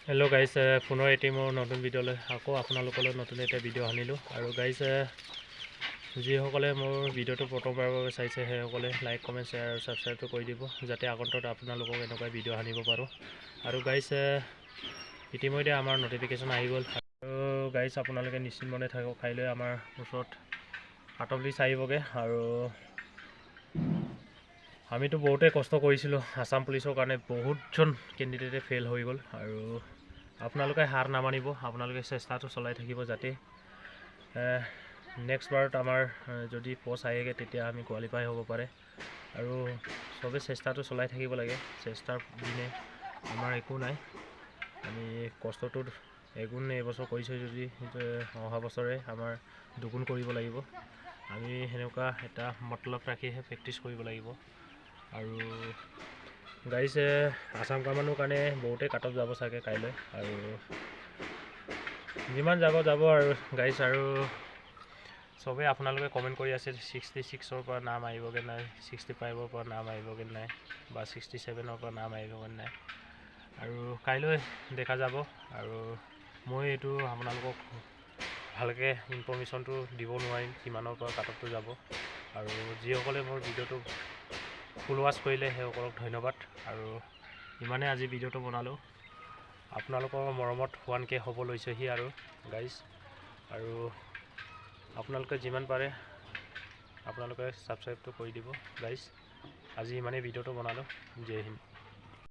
Hello' guys, পুনৰ এটি মোৰ নতুন ভিডিঅ'লৈ আকৌ আপোনালোকলৈ নতুন এটা ভিডিঅ' আনিলোঁ। আৰু গাইজ, যিসকলে মোৰ ভিডিঅ'টো প্ৰথমবাৰৰ বাবে চাইছে সেইসকলে লাইক, কমেণ্ট, শ্বেয়াৰ আৰু ছাবস্ক্ৰাইবটো কৰি দিব, যাতে আগন্তত আপোনালোকক এনেকুৱা ভিডিঅ' আনিব পাৰোঁ। আৰু গাইজ, ইতিমধ্যে আমাৰ ন'টিফিকেশ্যন আহি গ'ল। আৰু গাইজ, আপোনালোকে নিশ্চিত মনে থাকক, কাইলৈ আমাৰ ওচৰত কাট অফ লিষ্ট আহিবগৈ। আৰু আমিতো বহুতেই কষ্ট কৰিছিলোঁ আছাম পুলিচৰ কাৰণে, বহুতজন কেণ্ডিডেটে ফেইল হৈ গ'ল। আৰু আপোনালোকে হাৰ নামানিব, আপোনালোকে চেষ্টাটো চলাই থাকিব, যাতে নেক্সট বাৰত আমাৰ যদি পষ্ট আহেগৈ তেতিয়া আমি কোৱালিফাই হ'ব পাৰে। আৰু চবে চেষ্টাটো চলাই থাকিব লাগে, চেষ্টাৰ দিনে আমাৰ একো নাই। আমি কষ্টটো এগুণ এইবছৰ কৰিছোঁ যদি অহা বছৰে আমাৰ দুগুণ কৰিব লাগিব। আমি সেনেকুৱা এটা মতলব ৰাখিহে প্ৰেক্টিচ কৰিব লাগিব। আৰু গাইজ, আছাম কামাণ্ডৰ কাৰণে বহুতেই কাট অফ যাব চাগে কাইলৈ। আৰু যিমান যাব আৰু গাইজ, আৰু চবেই আপোনালোকে কমেণ্ট কৰি আছে 66ৰ পৰা নাম আহিবগৈ নাই, 65ৰ পৰা নাম আহিবগৈ নাই, বা 67ৰ পৰা নাম আহিবগৈ নাই। আৰু কাইলৈ দেখা যাব। আৰু মই এইটো আপোনালোকক ভালকৈ ইনফৰ্মেশ্যনটো দিব নোৱাৰিম কিমানৰ পৰা কাট অফটো যাব। আৰু যিসকলে মোৰ ভিডিঅ'টো ফুল ৱাচ কৰিলে সেইসকলক ধন্যবাদ। আৰু ইমানে আজি ভিডিঅ'টো বনালোঁ, আপোনালোকৰ মৰমত 1K হ'ব লৈছেহি আৰু গাইজ। আৰু আপোনালোকে যিমান পাৰে আপোনালোকে ছাবস্ক্ৰাইবটো কৰি দিব গাইজ। আজি ইমানেই ভিডিঅ'টো বনালোঁ। জয় হিন্দ।